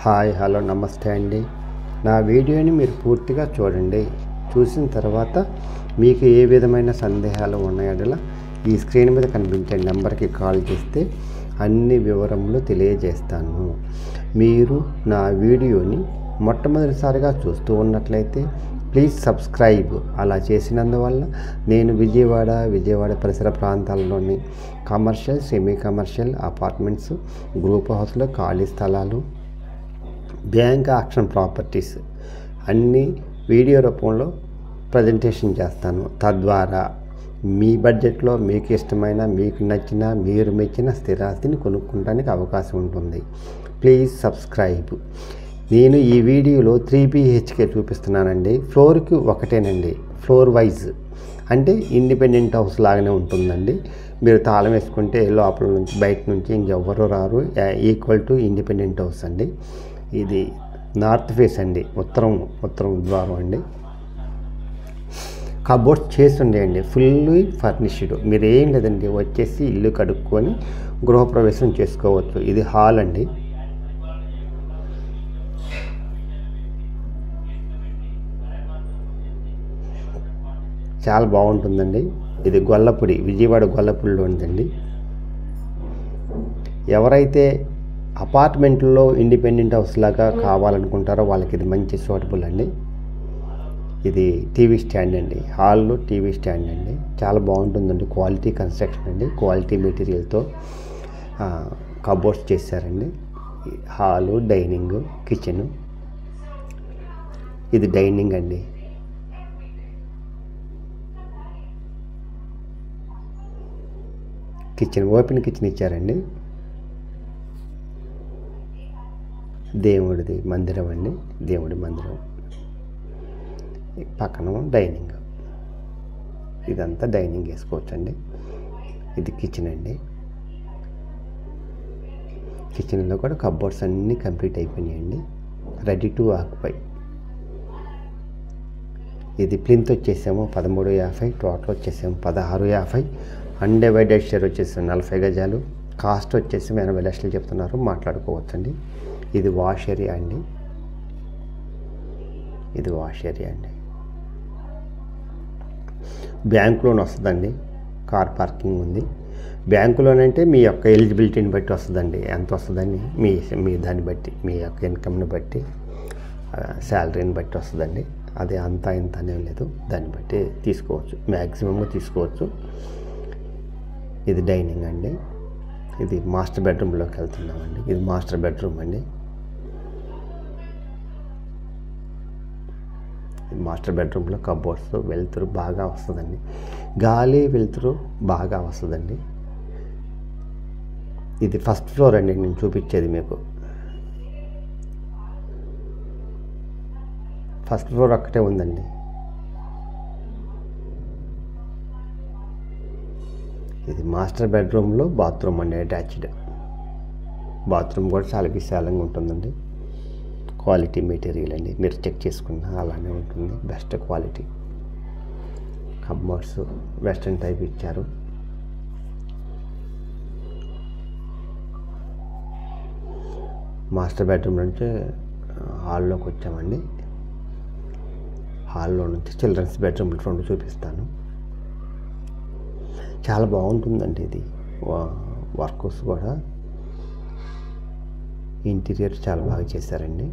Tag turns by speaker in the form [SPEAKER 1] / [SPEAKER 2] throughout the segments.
[SPEAKER 1] Hi hello నమస్తే అండి. నా వీడియోని మీరు పూర్తిగా చూడండి. చూసిన తర్వాత మీకు ఏ విధమైన సందేహాలు ఉన్నాయో ఈ స్క్రీన్ మీద కనిపించే నెంబర్కి కాల్ చేస్తే అన్ని వివరములు తెలియజేస్తాను. మీరు నా వీడియోని మొట్టమొదటిసారిగా చూస్తూ ఉన్నట్లయితే ప్లీజ్ సబ్స్క్రైబ్. అలా చేసినందువల్ల నేను విజయవాడ పరిసర ప్రాంతాల్లోని commercial, semi commercial apartments, group హౌస్లో ఖాళీ స్థలాలు, బ్యాంక్ ఆక్షన్ ప్రాపర్టీస్ అన్నీ వీడియో రూపంలో ప్రజెంటేషన్ చేస్తాను. తద్వారా మీ బడ్జెట్లో మీకు ఇష్టమైన, మీకు నచ్చిన, మీరు మెచ్చిన స్థిరాస్తిని కొనుక్కోవడానికి అవకాశం ఉంటుంది. Please subscribe. నేను ఈ వీడియోలో 3 BHK చూపిస్తున్నానండి. ఫ్లోర్కి ఒకటేనండి, ఫ్లోర్ వైజ్ అంటే ఇండిపెండెంట్ హౌస్ లాగానే ఉంటుందండి. మీరు తాళం వేసుకుంటే లోపల నుంచి బయట నుంచి ఇంకెవ్వరూ రారు. ఈక్వల్ టు ఇండిపెండెంట్ హౌస్ అండి. ఇది నార్త్ ఫేస్ అండి, ఉత్తరం ద్వారం అండి. కబోర్డ్స్ చేసి ఉండేయండి, ఫుల్లీ ఫర్నిష్డ్. మీరు ఏం లేదండి, వచ్చేసి ఇల్లు కడుక్కొని గృహప్రవేశం చేసుకోవచ్చు. ఇది హాల్ అండి. చాలా బాగుంటుందండి. ఇది గొల్లపూడి, విజయవాడ గొల్లపూడిలో ఉందండి. ఎవరైతే అపార్ట్మెంట్లో ఇండిపెండెంట్ హౌస్ లాగా కావాలనుకుంటారో వాళ్ళకి ఇది మంచి సూటబుల్ అండి. ఇది టీవీ స్టాండ్ అండి, హాల్లో టీవీ స్టాండ్ అండి. చాలా బాగుంటుందండి. క్వాలిటీ కన్స్ట్రక్షన్ అండి, క్వాలిటీ మెటీరియల్తో కబోర్డ్స్ చేశారండి. Hall, dining, kitchen. ఇది డైనింగ్ అండి. కిచెన్, ఓపెన్ కిచెన్ ఇచ్చారండి. దేవుడిది మందిరం అండి, దేవుడి మందిరం. పక్కన డైనింగ్, ఇదంతా డైనింగ్ వేసుకోవచ్చండి. ఇది కిచెన్ అండి. కిచెన్లో కూడా కబోర్డ్స్ అన్నీ కంప్లీట్ అయిపోయినాయండి, రెడీ టు ఆక్యుపై. ఇది ప్లింత్ వచ్చేసాము 1350, టోటల్ వచ్చేసాము 1650. అన్డివైడెడ్ షేర్ వచ్చేసి 40 గజాలు. కాస్ట్ వచ్చేసి 80 లక్షలు చెప్తున్నారు, మాట్లాడుకోవచ్చండి. ఇది వాష్ ఏరియా అండి, ఇది వాష్ ఏరియా అండి. బ్యాంక్ లోన్ వస్తుందండి, కార్ పార్కింగ్ ఉంది. బ్యాంకు లోన్ అంటే మీ యొక్క ఎలిజిబిలిటీని బట్టి వస్తుందండి. ఎంత వస్తుందని మీ దాన్ని బట్టి, మీ యొక్క ఇన్కమ్ని బట్టి, శాలరీని బట్టి వస్తుందండి. అది అంతా ఇంత అనేం లేదు, దాన్ని బట్టి తీసుకోవచ్చు, మ్యాక్సిమంగా తీసుకోవచ్చు. ఇది డైనింగ్ అండి. ఇది మాస్టర్ బెడ్రూమ్లోకి వెళ్తున్నామండి. ఇది మాస్టర్ బెడ్రూమ్ అండి. మాస్టర్ బెడ్రూమ్లో కబోర్డ్స్, వెలుతురు బాగా వస్తుందండి, గాలి వెలుతురు బాగా వస్తుందండి. ఇది ఫస్ట్ ఫ్లోర్ అండి, నేను చూపించేది మీకు. ఫస్ట్ ఫ్లోర్ ఒక్కటే ఉందండి. ఇది మాస్టర్ బెడ్రూమ్లో బాత్రూమ్ అండి, అటాచ్డ్ బాత్రూమ్ కూడా చాలా విశాలంగా ఉంటుందండి. క్వాలిటీ మెటీరియల్ అండి, మీరు చెక్ చేసుకున్నా అలానే ఉంటుంది, best quality. Cupboards western type ఇచ్చారు. మాస్టర్ బెడ్రూమ్ నుంచి హాల్లోకి వచ్చామండి. హాల్లో నుంచి చిల్డ్రన్స్ బెడ్రూమ్ 2 చూపిస్తాను. చాలా బాగుంటుందండి. ఇది వర్క్స్ కూడా, ఇంటీరియర్ చాలా బాగా చేశారండి.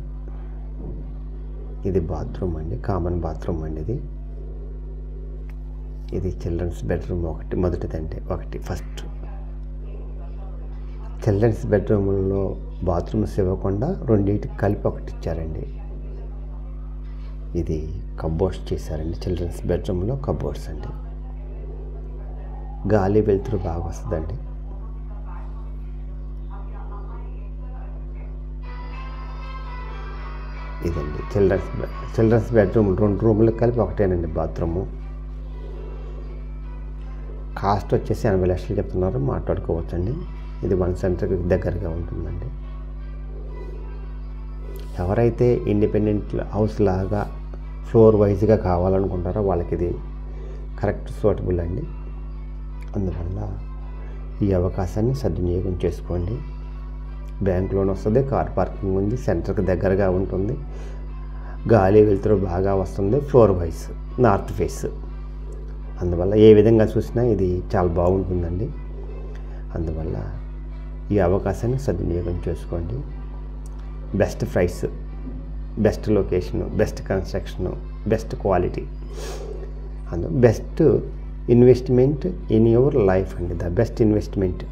[SPEAKER 1] ఇది బాత్రూమ్ అండి, కామన్ బాత్రూమ్ అండి. ఇది చిల్డ్రన్స్ బెడ్రూమ్ మొదటిదండి, ఫస్ట్. చిల్డ్రన్స్ బెడ్రూమ్లో బాత్రూమ్స్ ఇవ్వకుండా రెండింటికి కలిపి ఒకటి ఇచ్చారండి. ఇది కబోర్డ్స్ చేశారండి, చిల్డ్రన్స్ బెడ్రూమ్లో కబోర్డ్స్ అండి. గాలి వెలుతురు బాగా వస్తుందండి. ఇదండి చిల్డ్రన్స్ బెడ్రూమ్, 2 రూములు కలిపి ఒకటేనండి బాత్రూము. కాస్ట్ వచ్చేసి 80 లక్షలు చెప్తున్నారు, మాట్లాడుకోవచ్చండి. ఇది 1 సెంటర్కి దగ్గరగా ఉంటుందండి. ఎవరైతే ఇండిపెండెంట్ హౌస్ లాగా ఫ్లోర్ వైజ్గా కావాలనుకుంటారో వాళ్ళకి ఇది కరెక్ట్ సూటబుల్ అండి. అందువల్ల ఈ అవకాశాన్ని సద్వినియోగం చేసుకోండి. బ్యాంక్ లోన్ వస్తుంది, కార్ పార్కింగ్ ఉంది, సెంటర్కి దగ్గరగా ఉంటుంది, గాలి వెలుతురు బాగా వస్తుంది, ఫ్లోర్ వైస్ నార్త్ ఫేస్. అందువల్ల ఏ విధంగా చూసినా ఇది చాలా బాగుంటుందండి. అందువల్ల ఈ అవకాశాన్ని సద్వినియోగం చేసుకోండి. Best price, best location, best construction, best quality, best investment in your life అండి. The best investment